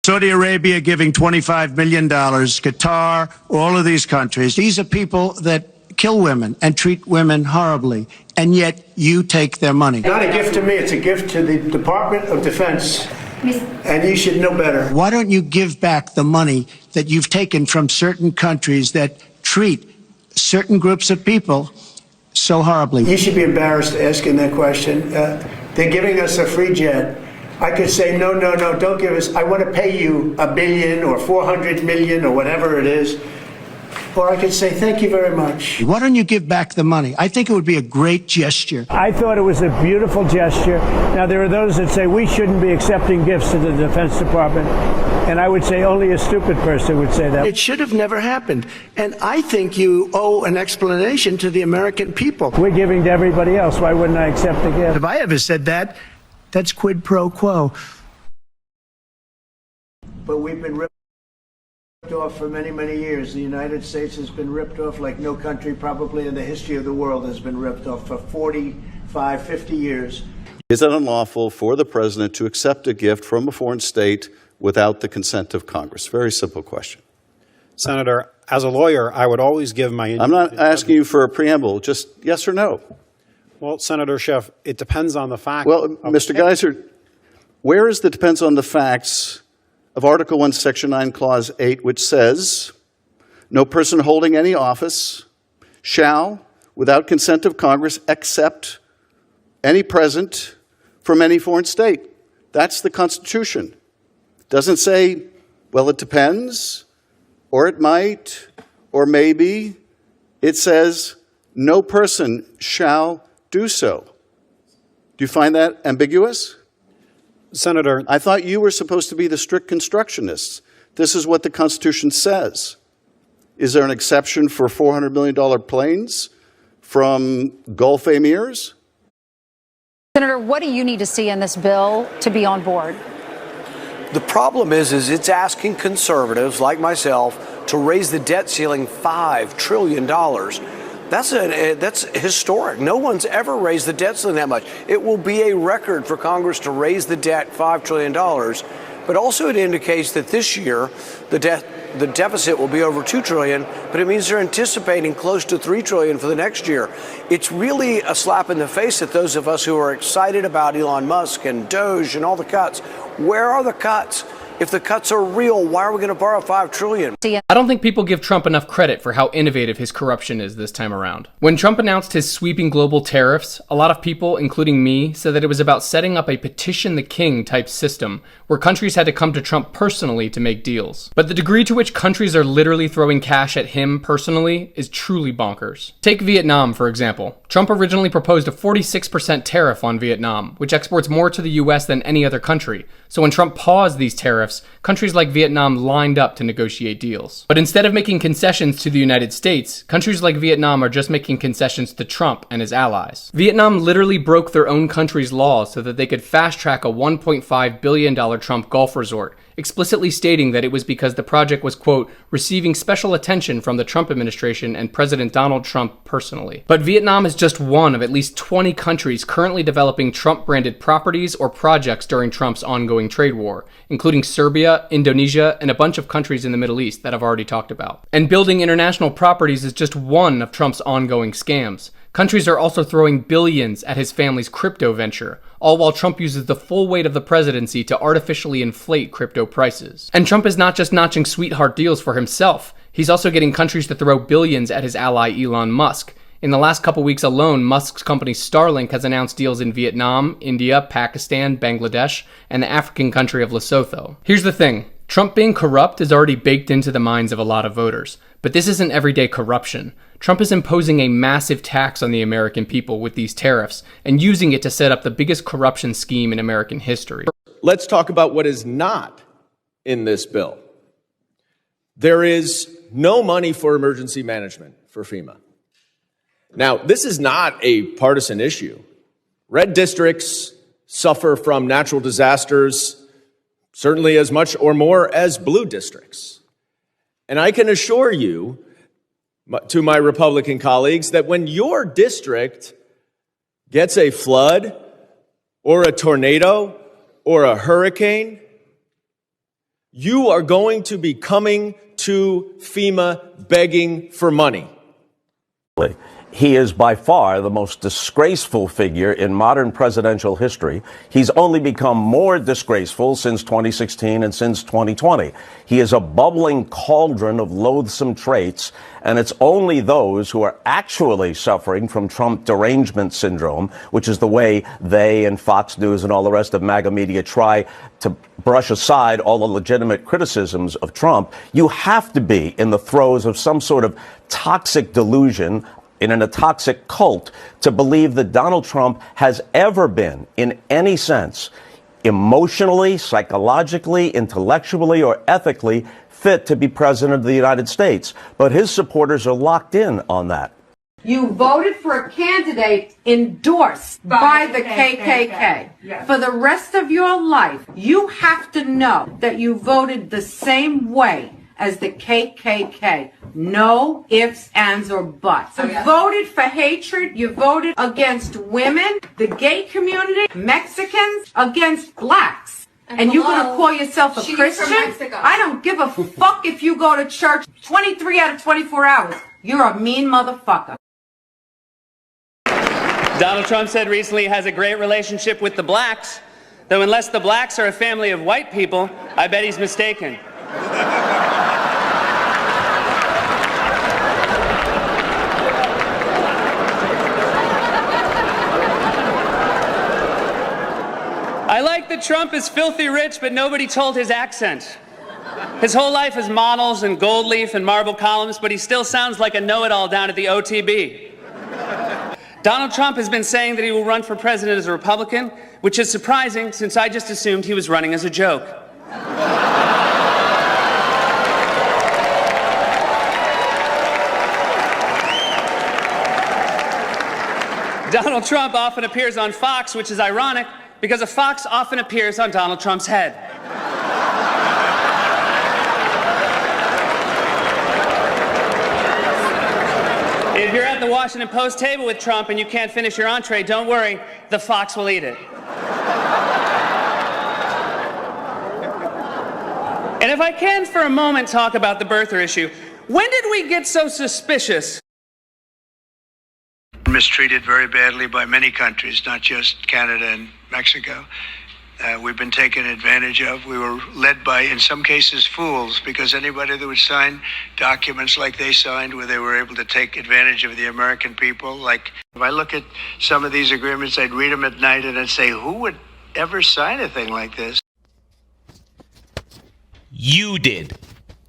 S22: Saudi Arabia giving $25 million, Qatar, all of these countries. These are people that kill women and treat women horribly, and yet you take their money. Not a gift to me, it's a gift to the Department of Defense. And you should know better. Why don't you give back the money that you've taken from certain countries that treat certain groups of people so horribly? You should be embarrassed asking that question. They're giving us a free jet. I could say, no, don't give us. I want to pay you $1 billion or $400 million or whatever it is. Or I could say, thank you very much. Why don't you give back the money? I think it would be a great gesture. I thought it was a beautiful gesture. Now, there are those that say we shouldn't be accepting gifts to the Defense Department. And I would say only a stupid person would say that. It should have never happened. And I think you owe an explanation to the American people. We're giving to everybody else. Why wouldn't I accept a gift? If I ever said that, that's quid pro quo. But we've been ripped off for many, many years. The United States has been ripped off like no country probably in the history of the world has been ripped off for 45, 50 years.
S23: Is it unlawful for the president to accept a gift from a foreign state without the consent of Congress? Very simple question.
S24: Senator, as a lawyer, I would always give my...
S23: I'm not asking you for a preamble, just yes or no.
S24: Well, Senator Schiff, it depends on the fact...
S23: Well, Mr. Geiser, where is the depends on the facts of Article 1, Section 9, Clause 8, which says, no person holding any office shall, without consent of Congress, accept any present from any foreign state. That's the Constitution. It doesn't say, well, it depends, or it might, or maybe. It says, no person shall do so. Do you find that ambiguous?
S24: Senator,
S23: I thought you were supposed to be the strict constructionists. This is what the Constitution says. Is there an exception for $400 million planes from Gulf emirs?
S25: Senator, what do you need to see in this bill to be on board?
S26: The problem is it's asking conservatives like myself
S1: to raise the debt ceiling $5 trillion. That's historic. No one's ever raised the debt ceiling that much. It will be a record for Congress to raise the debt $5 trillion. But also it indicates that this year the deficit will be over $2 trillion, but it means they're anticipating close to $3 trillion for the next year. It's really a slap in the face at those of us who are excited about Elon Musk and DOGE and all the cuts. Where are the cuts? If the cuts are real, why are we going to borrow $5 trillion?
S2: I don't think people give Trump enough credit for how innovative his corruption is this time around. When Trump announced his sweeping global tariffs, a lot of people, including me, said that it was about setting up a petition the king type system where countries had to come to Trump personally to make deals. But the degree to which countries are literally throwing cash at him personally is truly bonkers. Take Vietnam, for example. Trump originally proposed a 46% tariff on Vietnam, which exports more to the US than any other country. So when Trump paused these tariffs, countries like Vietnam lined up to negotiate deals. But instead of making concessions to the United States, countries like Vietnam are just making concessions to Trump and his allies. Vietnam literally broke their own country's laws so that they could fast-track a $1.5 billion Trump golf resort, explicitly stating that it was because the project was, quote, receiving special attention from the Trump administration and President Donald Trump personally. But Vietnam is just one of at least 20 countries currently developing Trump-branded properties or projects during Trump's ongoing trade war, including Serbia, Indonesia, and a bunch of countries in the Middle East that I've already talked about. And building international properties is just one of Trump's ongoing scams. Countries are also throwing billions at his family's crypto venture, all while Trump uses the full weight of the presidency to artificially inflate crypto prices. And Trump is not just notching sweetheart deals for himself, he's also getting countries to throw billions at his ally Elon Musk. In the last couple weeks alone, Musk's company Starlink has announced deals in Vietnam, India, Pakistan, Bangladesh, and the African country of Lesotho. Here's the thing. Trump being corrupt is already baked into the minds of a lot of voters. But this isn't everyday corruption. Trump is imposing a massive tax on the American people with these tariffs and using it to set up the biggest corruption scheme in American history.
S5: Let's talk about what is not in this bill. There is no money for emergency management for FEMA. Now, this is not a partisan issue. Red districts suffer from natural disasters certainly as much or more as blue districts. And I can assure you, to my Republican colleagues, that when your district gets a flood or a tornado or a hurricane, you are going to be coming to FEMA begging for money.
S9: He is by far the most disgraceful figure in modern presidential history. He's only become more disgraceful since 2016 and since 2020. He is a bubbling cauldron of loathsome traits, and it's only those who are actually suffering from Trump derangement syndrome, which is the way they and Fox News and all the rest of MAGA media try to brush aside all the legitimate criticisms of Trump. You have to be in the throes of some sort of toxic delusion, in a toxic cult, to believe that Donald Trump has ever been, in any sense, emotionally, psychologically, intellectually, or ethically fit to be president of the United States. But his supporters are locked in on that.
S10: You voted for a candidate endorsed by the KKK. Yes. For the rest of your life, you have to know that you voted the same way as the KKK. No ifs, ands, or buts. You voted for hatred. You voted against women, the gay community, Mexicans, against blacks. And you're going to call yourself a Christian? I don't give a fuck if you go to church 23 out of 24 hours. You're a mean motherfucker.
S26: Donald Trump said recently he has a great relationship with the blacks, though unless the blacks are a family of white people, I bet he's mistaken. I like that Trump is filthy rich, but nobody told his accent. His whole life is models and gold leaf and marble columns, but he still sounds like a know-it-all down at the OTB. Donald Trump has been saying that he will run for president as a Republican, which is surprising since I just assumed he was running as a joke. Donald Trump often appears on Fox, which is ironic, because a fox often appears on Donald Trump's head. at the Washington Post table with Trump and you can't finish your entree, don't worry, the fox will eat it. And if I can for a moment talk about the birther issue, when did we get so suspicious?
S3: Mistreated very badly by many countries, not just Canada and Mexico. We've been taken advantage of. We were led by, in some cases, fools, because anybody that would sign documents like they signed, where they were able to take advantage of the American people, like if I look at some of these agreements, I'd read them at night and I'd say, who would ever sign a thing like this?
S4: You did.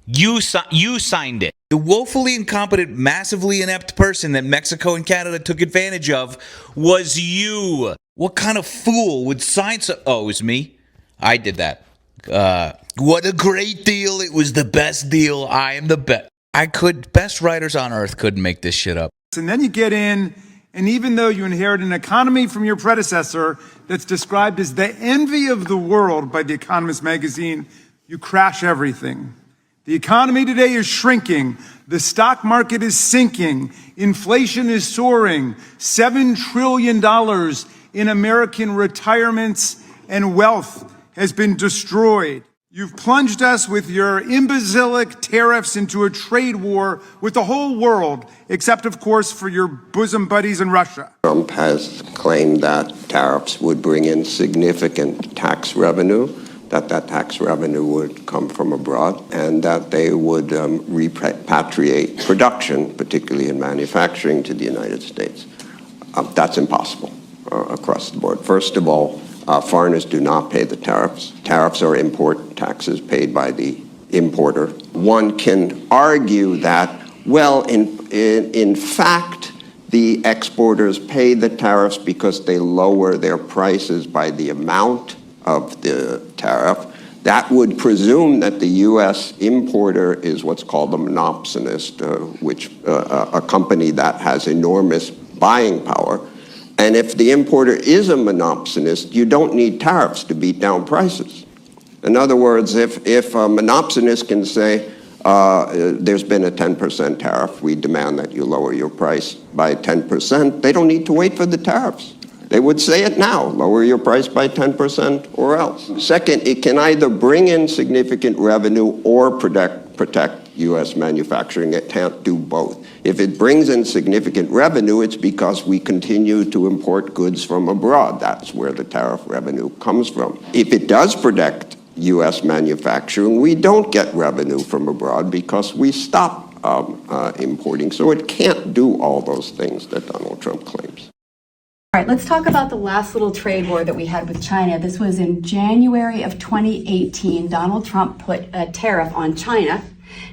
S4: You signed it. The woefully incompetent, massively inept person that Mexico and Canada took advantage of was you. What kind of fool would sign so... Oh, it was me? I did that. What a great deal. It was the best deal. I am the best. Best writers on earth couldn't make this shit up.
S12: And then you get in, and even though you inherit an economy from your predecessor that's described as the envy of the world by The Economist magazine, you crash everything. The economy today is shrinking. The stock market is sinking. Inflation is soaring. $7 trillion in American retirements and wealth has been destroyed. You've plunged us with your imbecilic tariffs into a trade war with the whole world, except, of course, for your bosom buddies in Russia.
S13: Trump has claimed that tariffs would bring in significant tax revenue, that tax revenue would come from abroad, and that they would repatriate production, particularly in manufacturing, to the United States. That's impossible across the board. First of all, foreigners do not pay the tariffs. Tariffs are import taxes paid by the importer. One can argue that, well, in fact, the exporters pay the tariffs because they lower their prices by the amount of the tariff. That would presume that the U.S. importer is what's called a monopsonist, which a company that has enormous buying power. And if the importer is a monopsonist, you don't need tariffs to beat down prices. In other words, if a monopsonist can say, there's been a 10% tariff, we demand that you lower your price by 10%, they don't need to wait for the tariffs. They would say it now, lower your price by 10% or else. Second, it can either bring in significant revenue or protect U.S. manufacturing. It can't do both. If it brings in significant revenue, it's because we continue to import goods from abroad. That's where the tariff revenue comes from. If it does protect U.S. manufacturing, we don't get revenue from abroad because we stop importing. So it can't do all those things that Donald Trump claims.
S14: All right, let's talk about the last little trade war that we had with China. This was in January of 2018. Donald Trump put a tariff on China,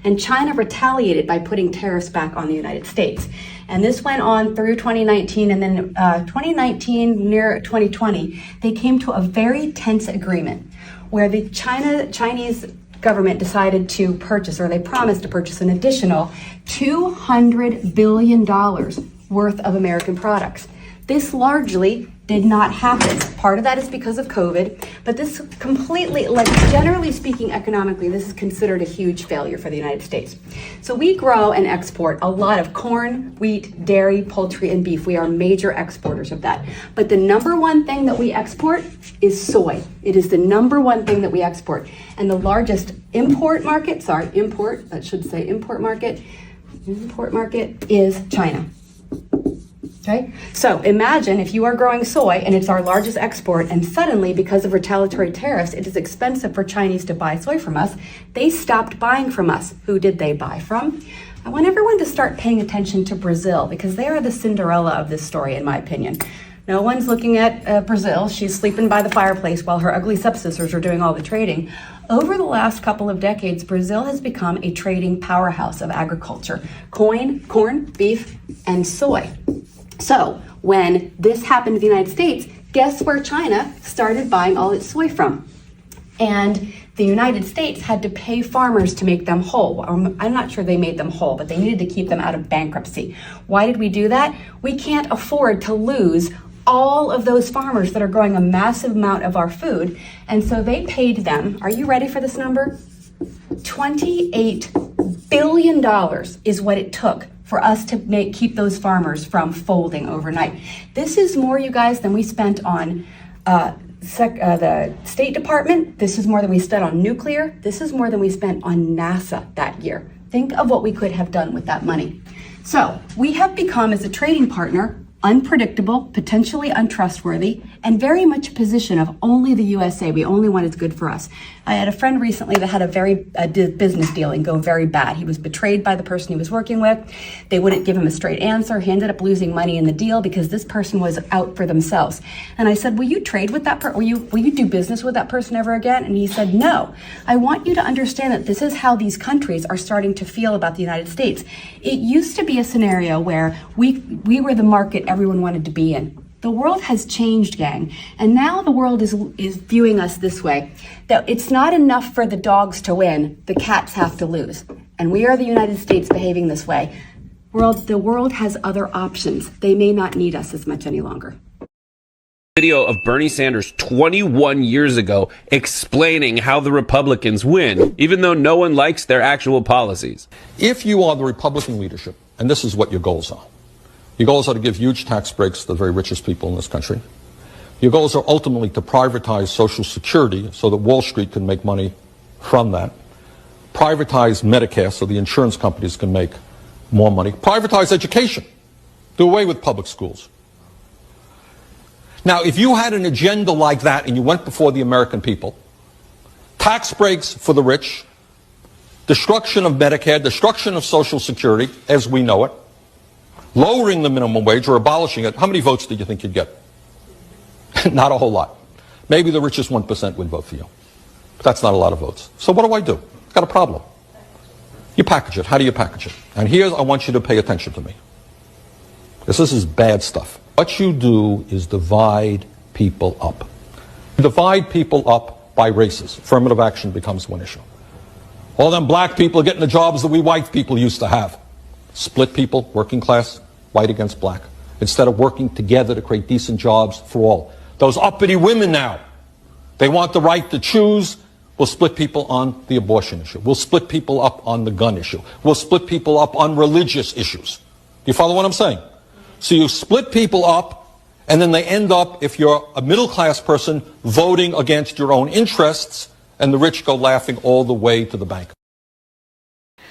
S14: and China retaliated by putting tariffs back on the United States. And this went on through 2019, and then 2019, near 2020, they came to a very tense agreement where the Chinese government decided to purchase, or they promised to purchase, an additional $200 billion worth of American products. This largely did not happen. Part of that is because of COVID, but this completely, generally speaking, economically, this is considered a huge failure for the United States. So we grow and export a lot of corn, wheat, dairy, poultry, and beef. We are major exporters of that. But the number one thing that we export is soy. It is the number one thing that we export. And the largest import market is China. Okay? So imagine if you are growing soy and it's our largest export, and suddenly, because of retaliatory tariffs, it is expensive for Chinese to buy soy from us. They stopped buying from us. Who did they buy from? I want everyone to start paying attention to Brazil, because they are the Cinderella of this story, in my opinion. No one's looking at Brazil. She's sleeping by the fireplace while her ugly stepsisters are doing all the trading. Over the last couple of decades, Brazil has become a trading powerhouse of agriculture: corn, beef, and soy. So when this happened to the United States, guess where China started buying all its soy from? And the United States had to pay farmers to make them whole. I'm not sure they made them whole, but they needed to keep them out of bankruptcy. Why did we do that? We can't afford to lose all of those farmers that are growing a massive amount of our food. And so they paid them, are you ready for this number? $28 billion is what it took for us to keep those farmers from folding overnight. This is more, you guys, than we spent on the State Department. This is more than we spent on nuclear. This is more than we spent on NASA that year. Think of what we could have done with that money. So we have become, as a trading partner, unpredictable, potentially untrustworthy, and very much a position of only the USA. We only want what's good for us. I had a friend recently that had a business dealing go very bad. He was betrayed by the person he was working with. They wouldn't give him a straight answer. He ended up losing money in the deal because this person was out for themselves. And I said, will you trade with that person? Will you do business with that person ever again? And he said, no. I want you to understand that this is how these countries are starting to feel about the United States. It used to be a scenario where we were the market everyone wanted to be in. The world has changed, gang, and now the world is viewing us this way, that it's not enough for the dogs to win, the cats have to lose. And we are the United States behaving this way. The world has other options. They may not need us as much any longer.
S6: Video of Bernie Sanders 21 years ago explaining how the Republicans win, even though no one likes their actual policies.
S7: If you are the Republican leadership, and this is what your goals are, your goals are to give huge tax breaks to the very richest people in this country. Your goals are ultimately to privatize Social Security so that Wall Street can make money from that. Privatize Medicare so the insurance companies can make more money. Privatize education. Do away with public schools. Now, if you had an agenda like that and you went before the American people, tax breaks for the rich, destruction of Medicare, destruction of Social Security as we know it, lowering the minimum wage or abolishing it, how many votes do you think you'd get? Not a whole lot. Maybe the richest 1% would vote for you. But that's not a lot of votes. So what do? I've got a problem. You package it. How do you package it? And here I want you to pay attention to me. This is bad stuff. What you do is divide people up. You divide people up by races. Affirmative action becomes one issue. All them black people are getting the jobs that we white people used to have. Split people, working class, white against black, instead of working together to create decent jobs for all. Those uppity women now, they want the right to choose. We'll split people on the abortion issue. We'll split people up on the gun issue. We'll split people up on religious issues. Do you follow what I'm saying? So you split people up, and then they end up, if you're a middle-class person, voting against your own interests, and the rich go laughing all the way to the bank.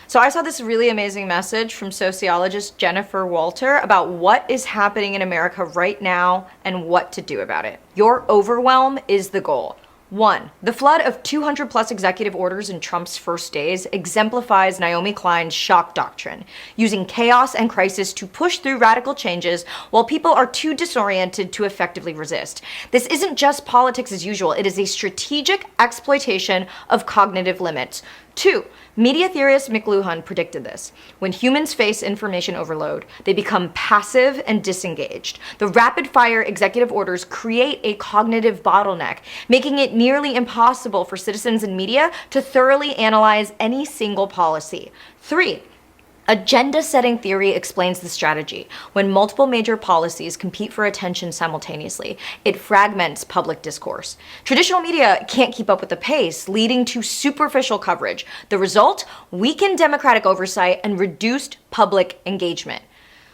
S16: So I saw this really amazing message from sociologist Jennifer Walter about what is happening in America right now and what to do about it. Your overwhelm is the goal. 1. The flood of 200 plus executive orders in Trump's first days exemplifies Naomi Klein's shock doctrine, using chaos and crisis to push through radical changes while people are too disoriented to effectively resist. This isn't just politics as usual, it is a strategic exploitation of cognitive limits. 2. Media theorist McLuhan predicted this. When humans face information overload, they become passive and disengaged. The rapid-fire executive orders create a cognitive bottleneck, making it nearly impossible for citizens and media to thoroughly analyze any single policy. 3. Agenda-setting theory explains the strategy. When multiple major policies compete for attention simultaneously, it fragments public discourse. Traditional media can't keep up with the pace, leading to superficial coverage. The result? Weakened democratic oversight and reduced public engagement.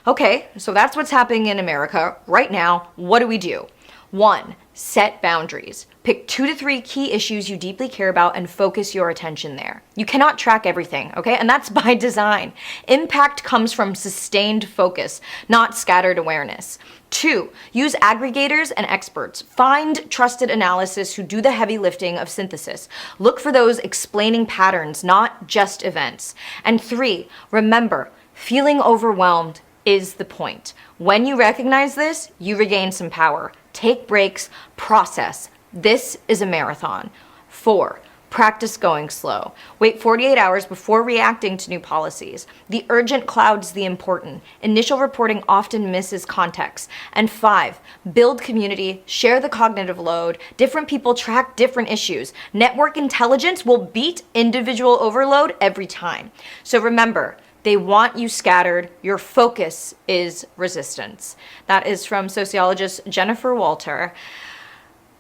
S16: Okay, so that's what's happening in America right now. What do we do? 1. Set boundaries. Pick 2 to 3 key issues you deeply care about and focus your attention there. You cannot track everything, okay? And that's by design. Impact comes from sustained focus, not scattered awareness. 2. Use aggregators and experts. Find trusted analysis who do the heavy lifting of synthesis. Look for those explaining patterns, not just events. And 3. Remember, feeling overwhelmed is the point. When you recognize this, you regain some power. Take breaks, process. This is a marathon. 4. Practice going slow. Wait 48 hours before reacting to new policies. The urgent clouds the important. Initial reporting often misses context. And 5. Build community, share the cognitive load. Different people track different issues. Network intelligence will beat individual overload every time. So remember, they want you scattered. Your focus is resistance. That is from sociologist Jennifer Walter.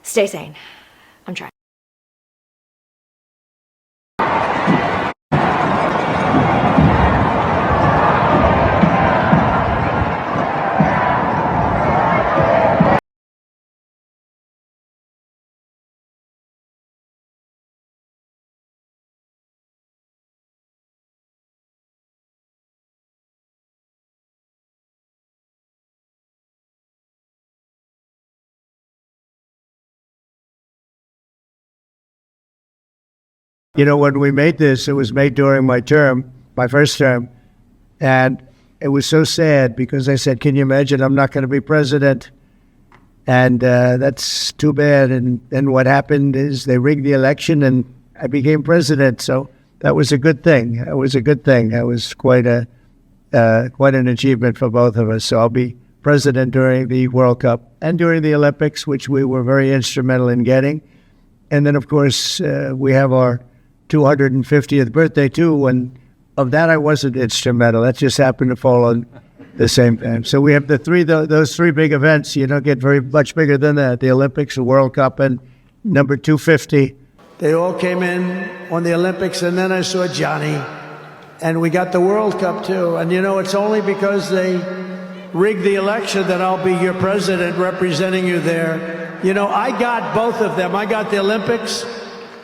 S16: Stay sane. I'm trying.
S8: You know, when we made this, it was made during my term, my first term, and it was so sad because I said, can you imagine, I'm not going to be president, and that's too bad. And then what happened is they rigged the election and I became president, so that was a good thing. That was a good thing. That was quite an achievement for both of us. So I'll be president during the World Cup and during the Olympics, which we were very instrumental in getting. And then, of course, we have our 250th birthday, too, and of that I wasn't instrumental. That just happened to fall on the same time. So we have those three big events. You don't get very much bigger than that. The Olympics, the World Cup, and number 250.
S11: They all came in on the Olympics, and then I saw Johnny, and we got the World Cup, too. And, you know, it's only because they rigged the election that I'll be your president representing you there. You know, I got both of them. I got the Olympics,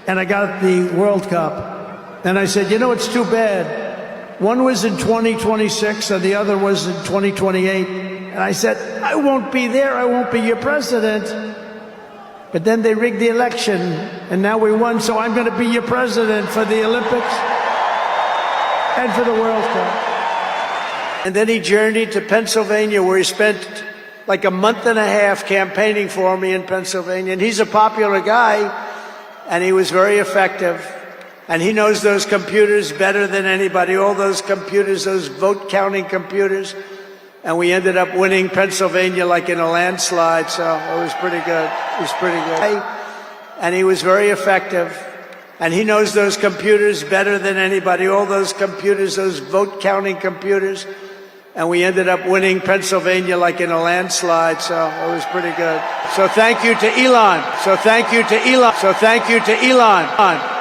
S11: and I got the World Cup. And I said, you know, it's too bad. One was in 2026 and the other was in 2028. And I said, I won't be there. I won't be your president. But then they rigged the election, and now we won, so I'm going to be your president for the Olympics and for the World Cup. And then he journeyed to Pennsylvania, where he spent like a month and a half campaigning for me in Pennsylvania. And he's a popular guy, and he was very effective. And he knows those computers better than anybody, all those computers, those vote-counting computers. And we ended up winning Pennsylvania like in a landslide, so it was pretty good. It was pretty good. And he was very effective. And he knows those computers better than anybody, all those computers, those vote-counting computers. And we ended up winning Pennsylvania like in a landslide, so it was pretty good. So thank you to Elon. So thank you to Elon. So thank you to Elon.